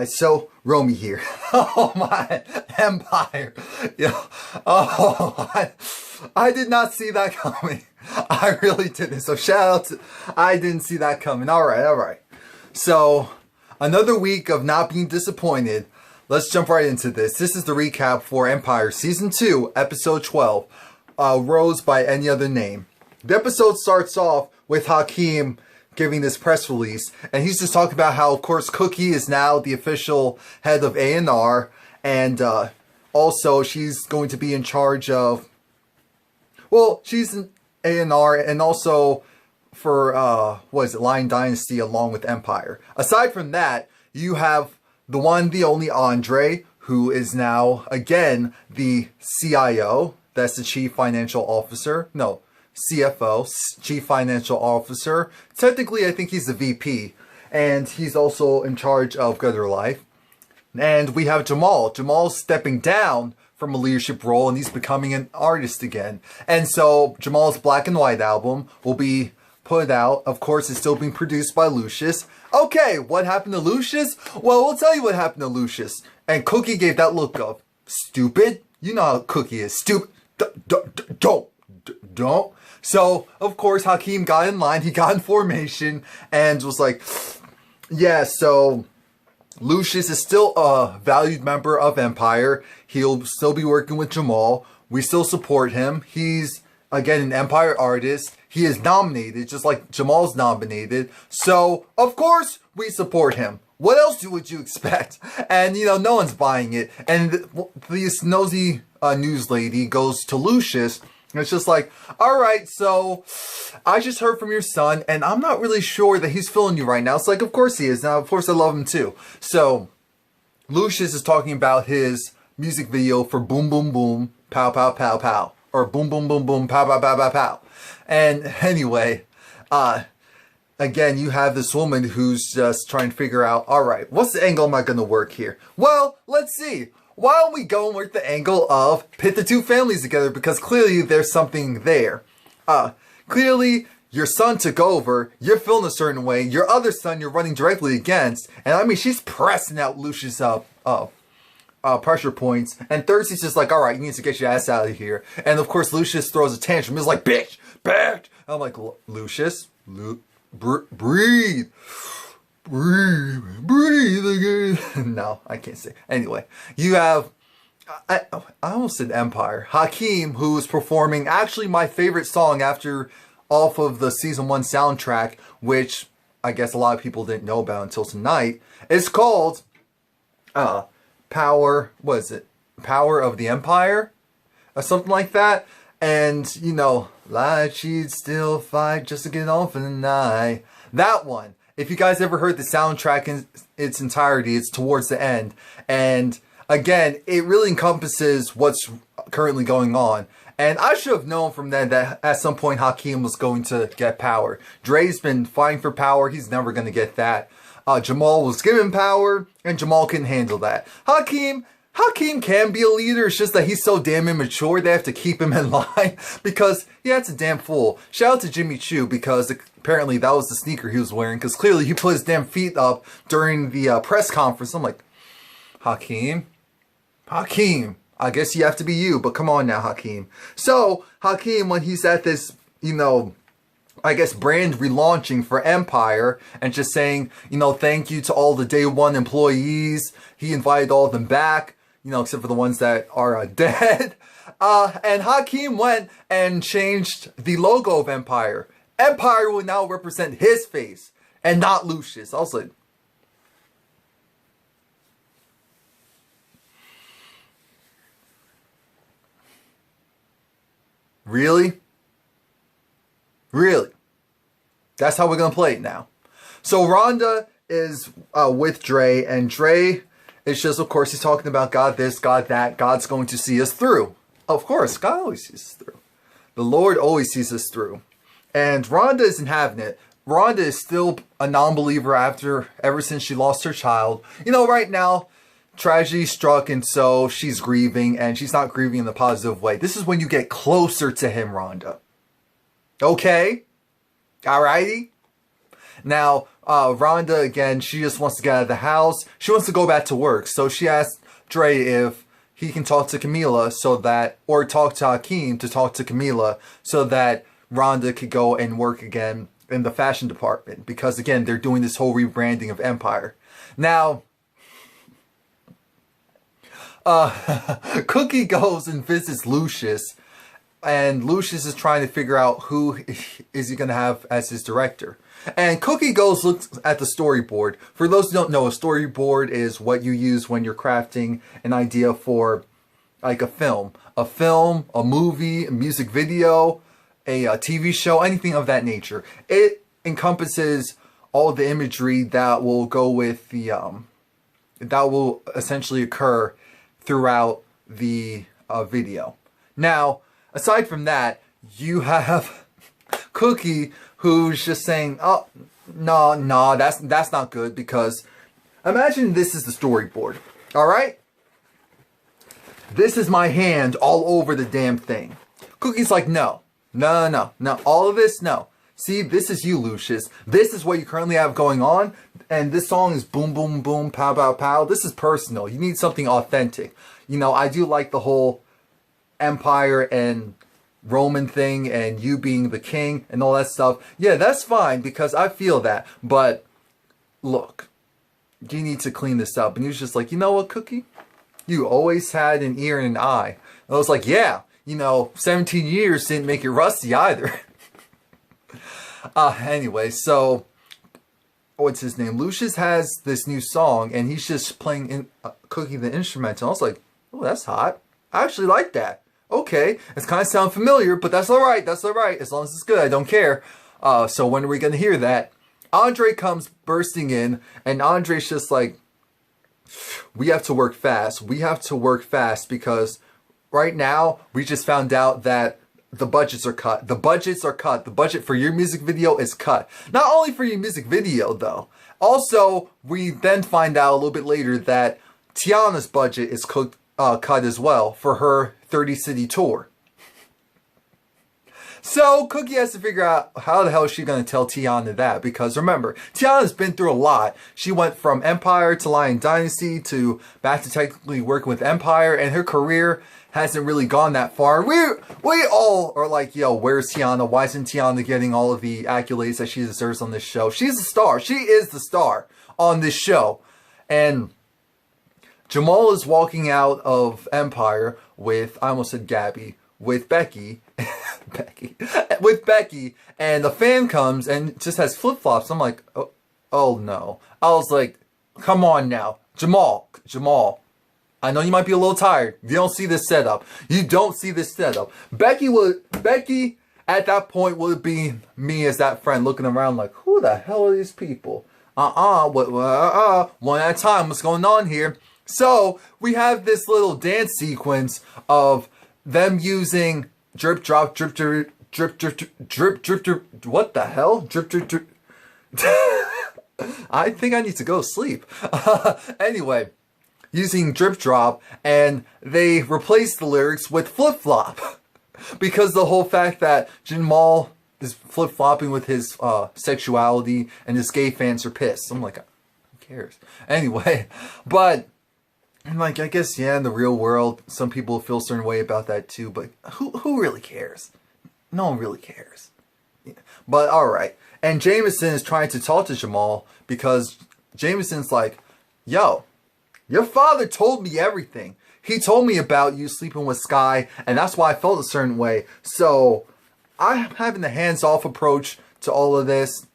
So Romie here. Oh my Empire. Yeah. Oh, I did not see that coming. I really didn't. So shout out to, I didn't see that coming. All right. So another week of not being disappointed. Let's jump right into this. This is the recap for Empire Season 2, Episode 12, Rose by Any Other Name. The episode starts off with Hakeem giving this press release, and he's just talking about how, of course, Cookie is now the official head of A&R, and also she's going to be in charge of, well, she's in A&R, and also for, what is it, Lion Dynasty along with Empire. Aside from that, you have the one, the only Andre, who is now, again, the CIO, that's the Chief Financial Officer, no, CFO, Chief Financial Officer. Technically, I think he's the VP. And he's also in charge of Gutter Life. And we have Jamal. Jamal's stepping down from a leadership role and he's becoming an artist again. And so Jamal's Black and White album will be put out. Of course, it's still being produced by Lucious. Okay, what happened to Lucious? Well, we'll tell you what happened to Lucious. And Cookie gave that look of, stupid? You know how Cookie is. Stupid. Don't. So, of course, Hakeem got in line, he got in formation, and was like, yeah, so Lucious is still a valued member of Empire. He'll still be working with Jamal. We still support him. He's, again, an Empire artist. He is nominated, just like Jamal's nominated. So, of course, we support him. What else would you expect? And, you know, no one's buying it. And this nosy news lady goes to Lucious. And it's just like, all right, so I just heard from your son, and I'm not really sure that he's feeling you right now. It's like, of course he is. Now, of course, I love him too. So, Lucious is talking about his music video for Boom Boom Boom, Pow Pow Pow Pow. Or Boom Boom Boom Boom, Pow Pow Pow Pow Pow. And anyway, again, you have this woman who's just trying to figure out, all right, what's the angle am I going to work here? Well, let's see. Why don't we go and work the angle of pit the two families together, because clearly there's something there. Clearly your son took over, you're feeling a certain way, your other son you're running directly against, and I mean she's pressing out Lucius pressure points, and Thirsty's just like, alright, you need to get your ass out of here. And of course Lucius throws a tantrum, he's like, bitch. I'm like, Lucius, breathe. Breathe again. No, I can't say. Anyway, you have, I almost said Empire. Hakeem, who is performing actually my favorite song off of the Season 1 soundtrack, which I guess a lot of people didn't know about until tonight. It's called, Power, what is it? Power of the Empire? Or something like that. And, you know, like she'd still fight just to get on for the night. That one. If you guys ever heard the soundtrack in its entirety, it's towards the end. And again, it really encompasses what's currently going on. And I should have known from then that at some point Hakeem was going to get power. Dre's been fighting for power. He's never going to get that. Jamal was given power, and Jamal couldn't handle that. Hakeem can be a leader. It's just that he's so damn immature, they have to keep him in line because that's a damn fool. Shout out to Jimmy Choo, because apparently that was the sneaker he was wearing, because clearly he put his damn feet up during the press conference. I'm like, Hakeem, I guess you have to be you, but come on now, Hakeem. So, Hakeem, when he's at this, you know, I guess brand relaunching for Empire, and just saying, you know, thank you to all the day one employees. He invited all of them back, you know, except for the ones that are dead. And Hakeem went and changed the logo of Empire. Empire will now represent his face and not Lucius. I was like, really? Really? That's how we're going to play it now. So Rhonda is with Dre, and Dre is just, of course, he's talking about God this, God that. God's going to see us through. Of course, God always sees us through. The Lord always sees us through. And Rhonda isn't having it. Rhonda is still a non-believer ever since she lost her child. You know, right now, tragedy struck, and so she's grieving, and she's not grieving in the positive way. This is when you get closer to him, Rhonda. Okay? Alrighty? Now, Rhonda, again, she just wants to get out of the house. She wants to go back to work. So she asks Dre if he can talk to Camila so that, or talk to Hakeem to talk to Camila so that Rhonda could go and work again in the fashion department. Because again, they're doing this whole rebranding of Empire. Now, Cookie goes and visits Lucious, and Lucious is trying to figure out who is he going to have as his director. And Cookie goes looks at the storyboard. For those who don't know, a storyboard is what you use when you're crafting an idea for like a film, a movie, a music video, a TV show, anything of that nature. It encompasses all the imagery that will go with the that will essentially occur throughout the video. Now, aside from that, you have Cookie, who's just saying, "Oh, no, that's not good," because imagine this is the storyboard. All right, this is my hand all over the damn thing. Cookie's like, no, all of this, no. See, this is you, Lucious. This is what you currently have going on. And this song is boom, boom, boom, pow, pow, pow. This is personal. You need something authentic. You know, I do like the whole Empire and Roman thing and you being the king and all that stuff. Yeah, that's fine because I feel that. But look, you need to clean this up. And he was just like, you know what, Cookie? You always had an ear and an eye. And I was like, yeah, you know, 17 years didn't make it rusty either. Anyway, so what's his name? Lucious has this new song, and he's just playing Cookie the instrumental. I was like, oh, that's hot. I actually like that. Okay, it's kind of sound familiar, but that's all right. That's all right. As long as it's good, I don't care. So when are we gonna hear that? Andre comes bursting in, and Andre's just like, we have to work fast. We have to work fast because right now we just found out that the budgets are cut. The budgets are cut. The budget for your music video is cut. Not only for your music video, though. Also, we then find out a little bit later that Tiana's budget is cut as well for her 30-city tour. So, Cookie has to figure out how the hell is she going to tell Tiana that. Because remember, Tiana's been through a lot. She went from Empire to Lion Dynasty to back to technically working with Empire. And her career hasn't really gone that far. We all are like, yo, where's Tiana? Why isn't Tiana getting all of the accolades that she deserves on this show? She's a star. She is the star on this show. And Jamal is walking out of Empire with, I almost said Gabby, with Becky. With Becky. And the fan comes and just has flip-flops. I'm like, oh no. I was like, come on now. Jamal. I know you might be a little tired. You don't see this setup. You don't see this setup. Becky at that point would be me as that friend looking around like, who the hell are these people? One at a time, what's going on here? So, we have this little dance sequence of them using drip, drop, drip, drip, drip, drip, drip, drip, drip, what the hell? Drip, drip, drip. I think I need to go sleep. Anyway. Using drip drop, and they replaced the lyrics with flip flop because the whole fact that Jamal is flip flopping with his sexuality and his gay fans are pissed. I'm like, who cares? Anyway, but I'm like, I guess yeah, in the real world, some people feel a certain way about that too. But who really cares? No one really cares. Yeah. But all right, and Jameson is trying to talk to Jamal because Jameson's like, yo. Your father told me everything. He told me about you sleeping with Sky, and that's why I felt a certain way. So, I'm having the hands-off approach to all of this,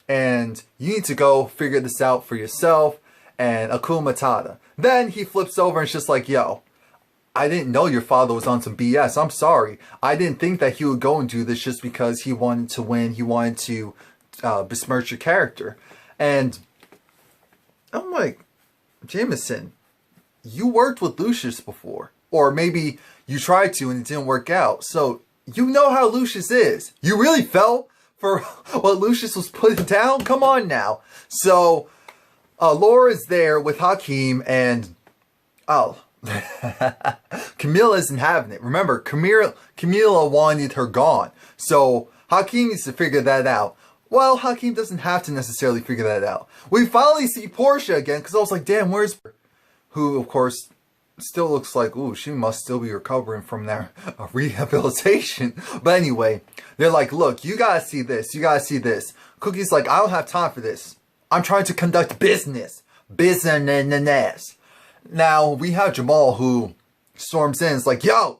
and you need to go figure this out for yourself, and Akuma Matata. Then he flips over and it's just like, yo, I didn't know your father was on some BS. I'm sorry. I didn't think that he would go and do this just because he wanted to win. He wanted to besmirch your character. And I'm like, Jameson, you worked with Lucious before. Or maybe you tried to and it didn't work out. So, you know how Lucious is. You really fell for what Lucious was putting down? Come on now. So, Laura's there with Hakeem and... oh. Camila isn't having it. Remember, Camila wanted her gone. So, Hakeem needs to figure that out. Well, Hakeem doesn't have to necessarily figure that out. We finally see Portia again, because I was like, damn, where's... Who, of course, still looks like, ooh, she must still be recovering from their rehabilitation. But anyway, they're like, look, you gotta see this. You gotta see this. Cookie's like, I don't have time for this. I'm trying to conduct business. Business. Now, we have Jamal who storms in. It's like, yo,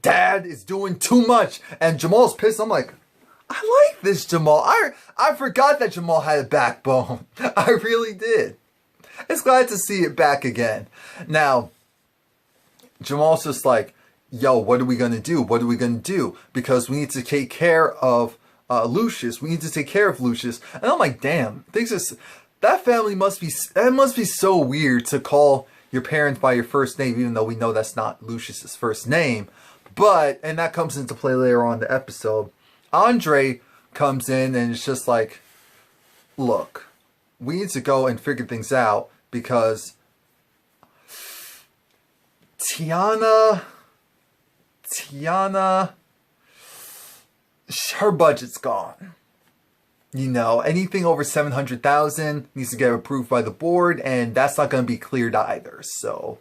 Dad is doing too much. And Jamal's pissed. I'm like, I like this Jamal. I forgot that Jamal had a backbone. I really did. It's glad to see it back again. Now, Jamal's just like, yo, what are we going to do? What are we going to do? Because we need to take care of Lucious. We need to take care of Lucious. And I'm like, damn, that family must be so weird to call your parents by your first name, even though we know that's not Lucious's first name. But, and that comes into play later on in the episode, Andre comes in and it's just like, look, we need to go and figure things out because Tiana, her budget's gone. You know, anything over 700,000 needs to get approved by the board, and that's not going to be cleared either. So,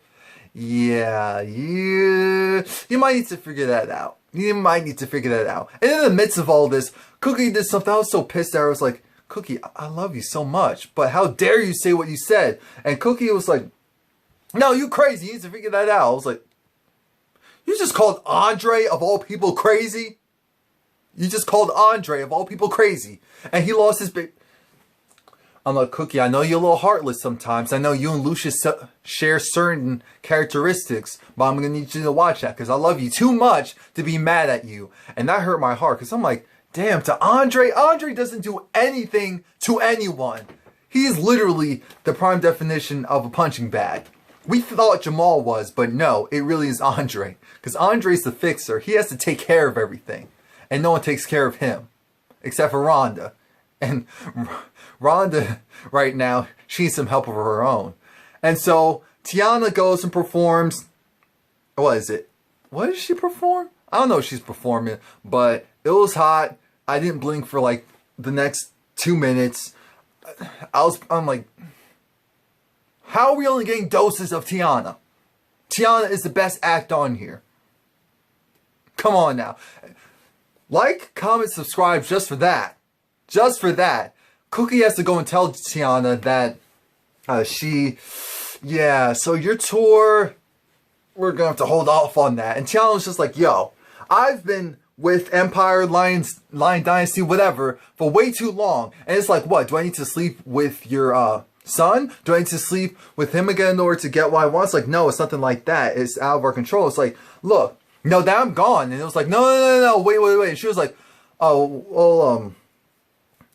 yeah, you might need to figure that out. You might need to figure that out. And in the midst of all this, Cookie did something. I was so pissed at her. I was like, Cookie, I love you so much, but how dare you say what you said? And Cookie was like, no, you crazy. You need to figure that out. I was like, you just called Andre, of all people, crazy? You just called Andre, of all people, crazy. And he lost his big... I'm like, Cookie, I know you're a little heartless sometimes. I know you and Lucius share certain characteristics, but I'm going to need you to watch that because I love you too much to be mad at you. And that hurt my heart because I'm like, damn, to Andre doesn't do anything to anyone. He is literally the prime definition of a punching bag. We thought Jamal was, but no, it really is Andre. Because Andre's the fixer. He has to take care of everything. And no one takes care of him. Except for Rhonda. And Rhonda, right now, she needs some help of her own. And so, Tiana goes and performs... What is it? What did she perform? I don't know if she's performing, but it was hot. I didn't blink for like the next 2 minutes. I'm like... How are we only getting doses of Tiana? Tiana is the best act on here. Come on now. Like, comment, subscribe just for that. Just for that. Cookie has to go and tell Tiana that so your tour, we're going to have to hold off on that. And Tiana was just like, yo, I've been with Empire, Lion Dynasty, whatever, for way too long. And it's like, what? Do I need to sleep with your son? Do I need to sleep with him again in order to get what I want? It's like, no, it's nothing like that. It's out of our control. It's like, look, no, that I'm gone. And it was like, no, wait. And she was like, oh, well,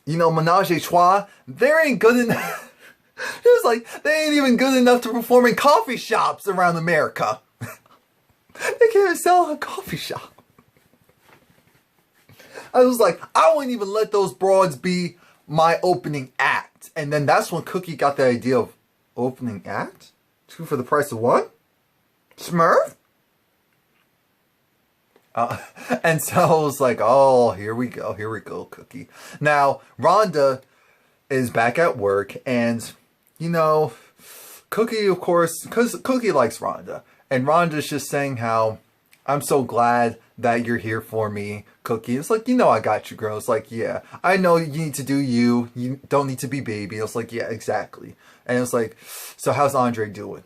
you know, Menage a Trois, they ain't good enough. It was like, they ain't even good enough to perform in coffee shops around America. They can't even sell a coffee shop. I was like, I wouldn't even let those broads be my opening act. And then that's when Cookie got the idea of opening act? 2 for the price of 1? Smurf? And so I was like, oh, here we go, Cookie. Now, Rhonda is back at work, and, you know, Cookie, of course, because Cookie likes Rhonda, and Rhonda's just saying how, I'm so glad that you're here for me, Cookie. It's like, you know I got you, girl. It's like, yeah, I know you need to do you. You don't need to be baby. It's like, yeah, exactly. And it's like, so how's Andre doing?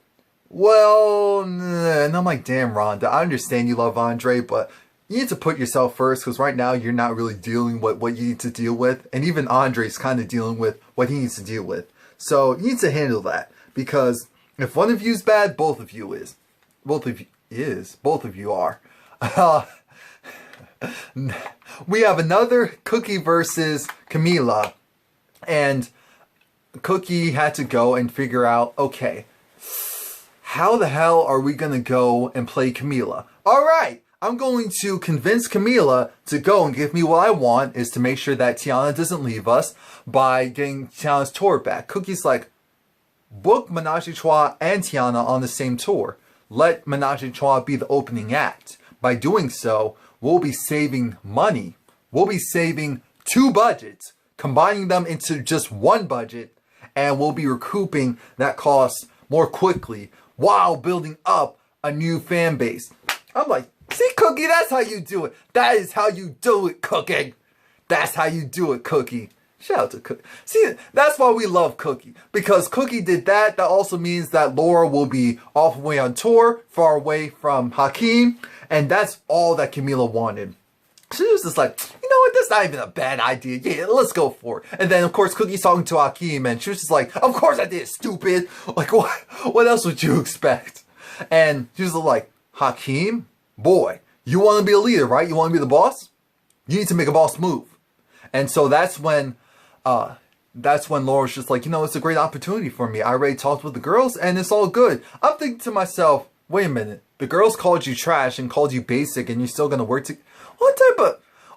Well, and I'm like, damn, Rhonda, I understand you love Andre, but you need to put yourself first, because right now you're not really dealing with what you need to deal with. And even Andre's kind of dealing with what he needs to deal with. So you need to handle that, because if one of you is bad, both of you is. Both of you are. We have another Cookie versus Camila. And Cookie had to go and figure out, okay, how the hell are we going to go and play Camila? Alright, I'm going to convince Camila to go and give me what I want, is to make sure that Tiana doesn't leave us by getting Tiana's tour back. Cookie's like, book Menage a Trois and Tiana on the same tour. Let Menage a Trois be the opening act. By doing so, we'll be saving money. We'll be saving 2 budgets. combining them into just one budget, and we'll be recouping that cost more quickly while building up a new fan base. I'm like, see, Cookie, that's how you do it. That is how you do it, Cookie. That's how you do it, Cookie. Shout out to Cookie. See, that's why we love Cookie. Because Cookie did that. That also means that Laura will be off away on tour, far away from Hakeem. And that's all that Camila wanted. She was just like, you know what, that's not even a bad idea. Yeah, let's go for it. And then, of course, Cookie's talking to Hakeem, and she was just like, of course I did, stupid. Like, what else would you expect? And she was like, Hakeem, boy, you want to be a leader, right? You want to be the boss? You need to make a boss move. And so that's when Laura's just like, you know, it's a great opportunity for me. I already talked with the girls, and it's all good. I'm thinking to myself, wait a minute. The girls called you trash and called you basic, and you're still going to work to...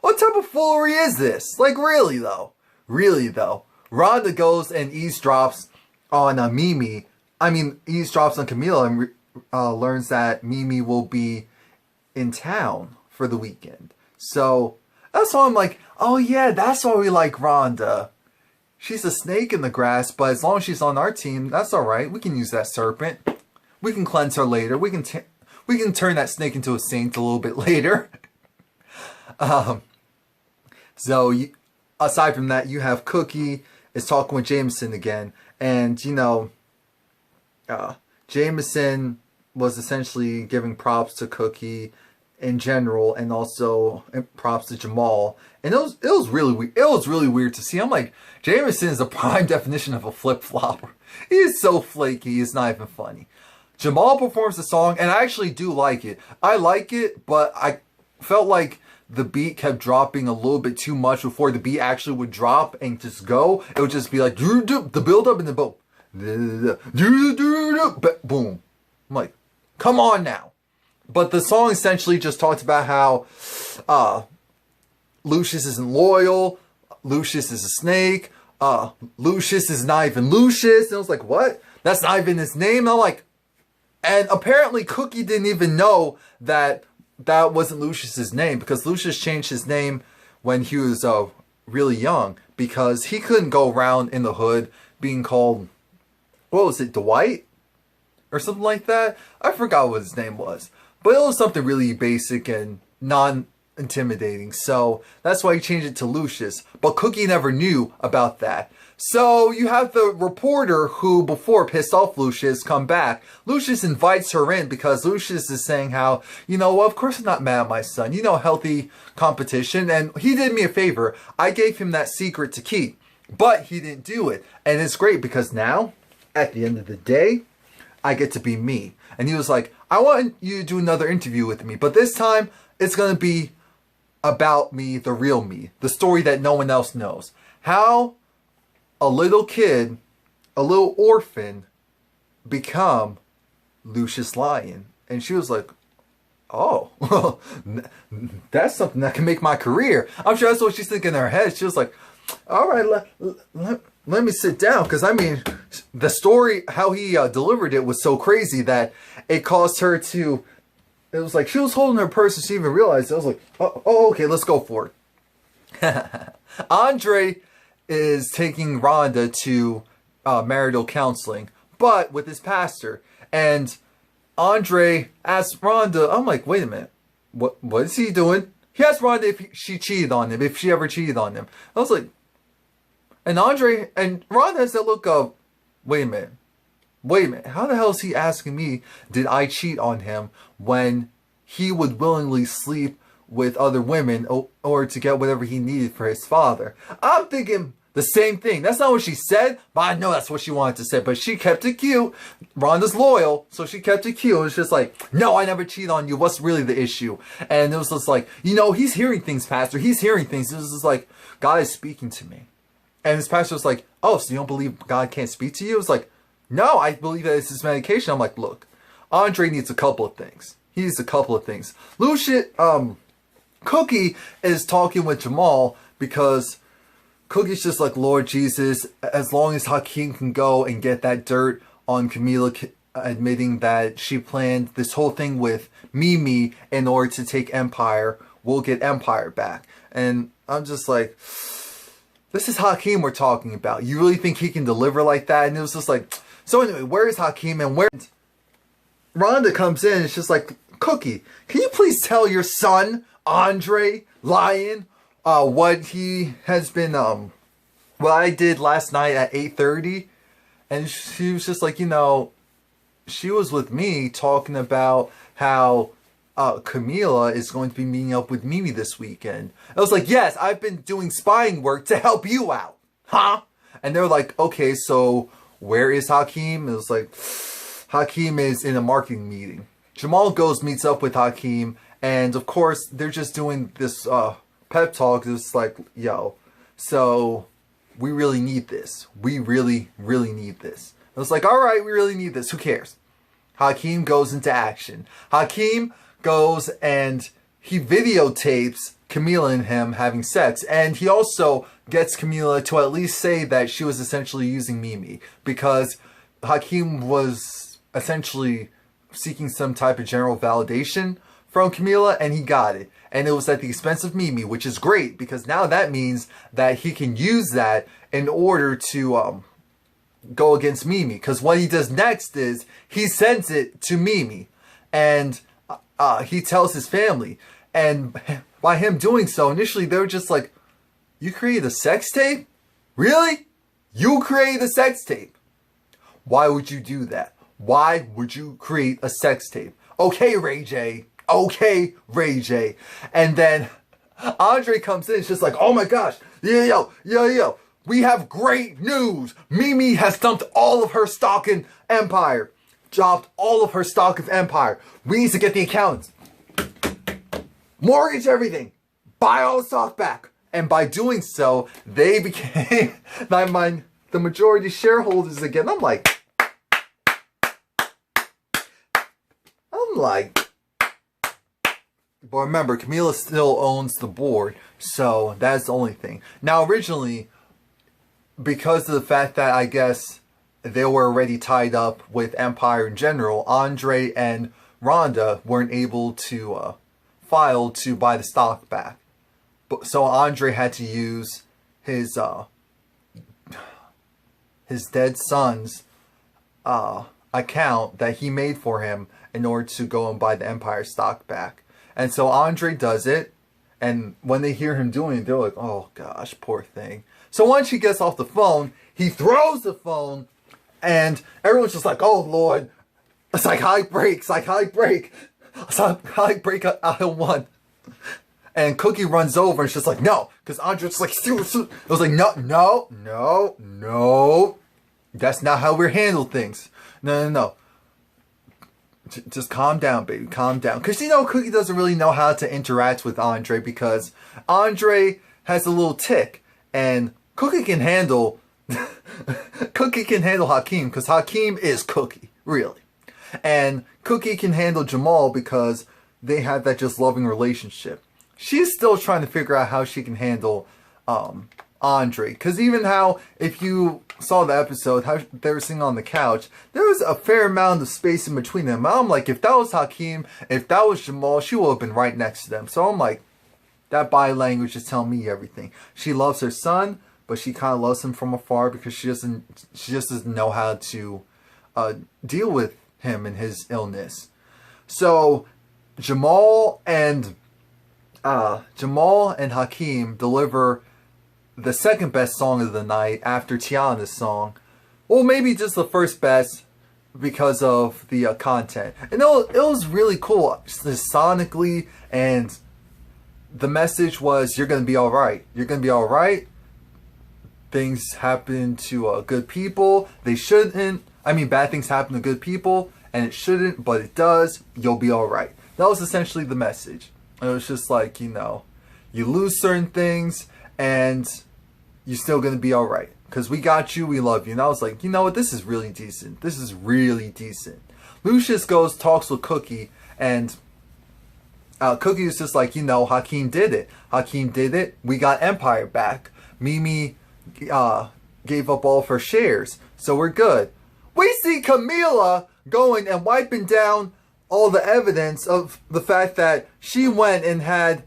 What type of foolery is this? Like, really though? Really though? Rhonda goes and eavesdrops on Mimi. I mean, eavesdrops on Camila and learns that Mimi will be in town for the weekend. So that's why I'm like, oh yeah, that's why we like Rhonda. She's a snake in the grass, but as long as she's on our team, that's all right. We can use that serpent. We can cleanse her later. We can turn that snake into a saint a little bit later. Aside from that, you have Cookie is talking with Jameson again, and you know, Jameson was essentially giving props to Cookie in general, and also props to Jamal, and it was really weird. It was really weird to see. I'm like, Jameson is the prime definition of a flip flopper. He is so flaky. It's not even funny. Jamal performs the song, and I actually do like it. I like it, but I felt like the beat kept dropping a little bit too much before the beat actually would drop and just go. It would just be like, the build up and the boom. Boom. I'm like, come on now. But the song essentially just talks about how Lucious isn't loyal. Lucious is a snake. Lucious is not even Lucious. And I was like, what? That's not even his name? And I'm like, and apparently Cookie didn't even know that that wasn't Lucious's name, because Lucious changed his name when he was really young, because he couldn't go around in the hood being called, what was it, Dwight? Or something like that? I forgot what his name was. But it was something really basic and non-intimidating. So that's why he changed it to Lucious. But Cookie never knew about that. So you have the reporter who before pissed off Lucious come back. Lucious invites her in because Lucious is saying how, you know, well, of course I'm not mad at my son. You know, healthy competition. And he did me a favor. I gave him that secret to keep. But he didn't do it. And it's great because now, at the end of the day, I get to be me. And he was like, I want you to do another interview with me. But this time, it's going to be about me, the real me. The story that no one else knows. How a little kid, a little orphan, become Lucious Lyon. And she was like, oh, that's something that can make my career. I'm sure that's what she's thinking in her head. She was like, all right, let me sit down. Because, I mean, the story, how he delivered it was so crazy that it caused her to, it was like she was holding her purse and she even realized it. I was like, oh okay, let's go for it. Andre is taking Rhonda to marital counseling, but with his pastor. And Andre asked Rhonda, I'm like, wait a minute, what is he doing? He asked Rhonda if she cheated on him, if she ever cheated on him. I was like, and Andre, and Rhonda has that look of, wait a minute, how the hell is he asking me, did I cheat on him, when he would willingly sleep with other women or to get whatever he needed for his father? I'm thinking the same thing. That's not what she said, but I know that's what she wanted to say. But she kept it cute. Rhonda's loyal, so she kept it cute. It was just like, no, I never cheated on you. What's really the issue? And it was just like, you know, he's hearing things, Pastor. He's hearing things. It was just like, God is speaking to me. And this pastor was like, oh, so you don't believe God can't speak to you? It was like, no, I believe that it's his medication. I'm like, look, Andre needs a couple of things. He needs a couple of things. Lucious, Cookie is talking with Jamal because Cookie's just like, Lord Jesus, as long as Hakeem can go and get that dirt on Camila admitting that she planned this whole thing with Mimi in order to take Empire, we'll get Empire back. And I'm just like, this is Hakeem we're talking about. You really think he can deliver like that? And it was just like, so anyway, where is Hakeem and where... Rhonda comes in and it's just like, Cookie, can you please tell your son, Andre Lion, what he has been, what I did last night at 8:30? And she was just like, you know, she was with me talking about how Camila is going to be meeting up with Mimi this weekend. I was like, yes, I've been doing spying work to help you out. Huh? And they were like, okay, so where is Hakeem? It was like, Hakeem is in a marketing meeting. Jamal goes, meets up with Hakeem, and of course, they're just doing this pep talk. It's like, yo, so we really need this. We really, really need this. I was like, all right, we really need this. Who cares? Hakeem goes into action. Hakeem goes and he videotapes Camila and him having sex. And he also gets Camila to at least say that she was essentially using Mimi. Because Hakeem was essentially seeking some type of general validation from Camila, and he got it. And it was at the expense of Mimi, which is great, because now that means that he can use that in order to go against Mimi. Because what he does next is he sends it to Mimi, and he tells his family. And by him doing so, initially they were just like, you created a sex tape? Really? You created a sex tape? Why would you do that? Why would you create a sex tape? Okay, Ray J. Okay, Ray J. And then Andre comes in. It's just like, oh my gosh. Yo. We have great news. Mimi has dumped all of her stock in Empire. Dropped all of her stock of Empire. We need to get the accountants. Mortgage everything. Buy all the stock back. And by doing so, they became the majority shareholders again. I'm like, but remember, Camila still owns the board, so that's the only thing. Now, originally, because of the fact that I guess they were already tied up with Empire in general, Andre and Rhonda weren't able to file to buy the stock back. So Andre had to use his dead son's account that he made for him in order to go and buy the Empire stock back. And so Andre does it, and when they hear him doing it, they're like, oh gosh, poor thing. So once he gets off the phone, he throws the phone, and everyone's just like, oh Lord, psychotic break, psychotic break, psychotic break aisle 1. And Cookie runs over and she's like, no, because Andre's like, it was like, no, that's not how we handle things. No. Just calm down, baby, calm down. Because, you know, Cookie doesn't really know how to interact with Andre because Andre has a little tick. And Cookie can handle, Hakeem because Hakeem is Cookie, really. And Cookie can handle Jamal because they have that just loving relationship. She's still trying to figure out how she can handle Andre. Because even how, if you saw the episode, how they were sitting on the couch, there was a fair amount of space in between them. I'm like, if that was Hakeem, if that was Jamal, she would have been right next to them. So I'm like, that body language is telling me everything. She loves her son, but she kind of loves him from afar because she just doesn't know how to deal with him and his illness. So Jamal and Hakeem deliver the second best song of the night after Tiana's song. Well, maybe just the first best because of the content. And it was really cool sonically, and the message was, you're going to be alright. You're going to be alright. Things happen to good people. They shouldn't. I mean, bad things happen to good people, and it shouldn't, but it does. You'll be alright. That was essentially the message. It was just like, you know, you lose certain things, and you're still going to be alright. Because we got you, we love you. And I was like, you know what, this is really decent. This is really decent. Lucious goes, talks with Cookie, and Cookie is just like, you know, Hakeem did it. Hakeem did it. We got Empire back. Mimi gave up all of her shares. So we're good. We see Camila going and wiping down all the evidence of the fact that she went and had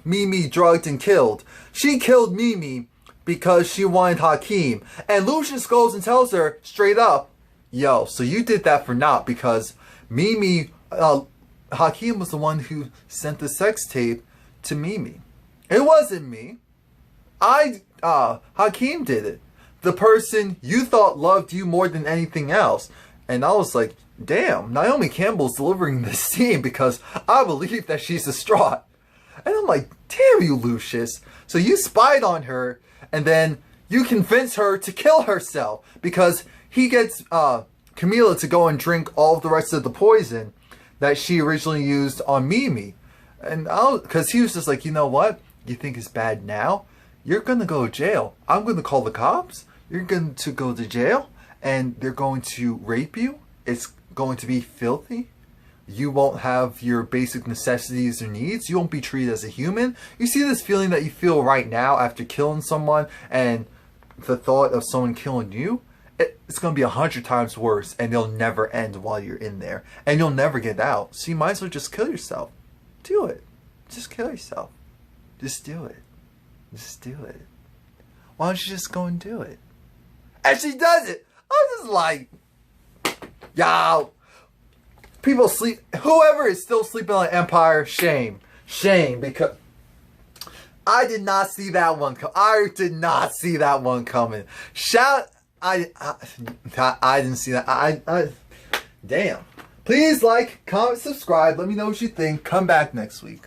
Mimi drugged and killed. She killed Mimi because she wanted Hakeem. And Lucious goes and tells her straight up, yo, so you did that for naught because Mimi, Hakeem was the one who sent the sex tape to Mimi. It wasn't me. Hakeem did it. The person you thought loved you more than anything else. And I was like, damn, Naomi Campbell's delivering this scene because I believe that she's distraught. And I'm like, damn you, Lucious. So you spied on her, and then you convince her to kill herself because he gets Camila to go and drink all of the rest of the poison that she originally used on Mimi. And because he was just like, you know what? You think it's bad now? You're going to go to jail. I'm going to call the cops. You're going to go to jail, and they're going to rape you. It's going to be filthy. You won't have your basic necessities or needs. You won't be treated as a human. You see this feeling that you feel right now after killing someone and the thought of someone killing you? It's going to be 100 times worse, and it'll never end while you're in there. And you'll never get out. So you might as well just kill yourself. Do it. Just kill yourself. Just do it. Just do it. Why don't you just go and do it? And she does it. I'm just like, yo. People sleep. Whoever is still sleeping on Empire, shame. Shame. Because I did not see that one come. I did not see that one coming. I didn't see that. Damn. Please like, comment, subscribe. Let me know what you think. Come back next week.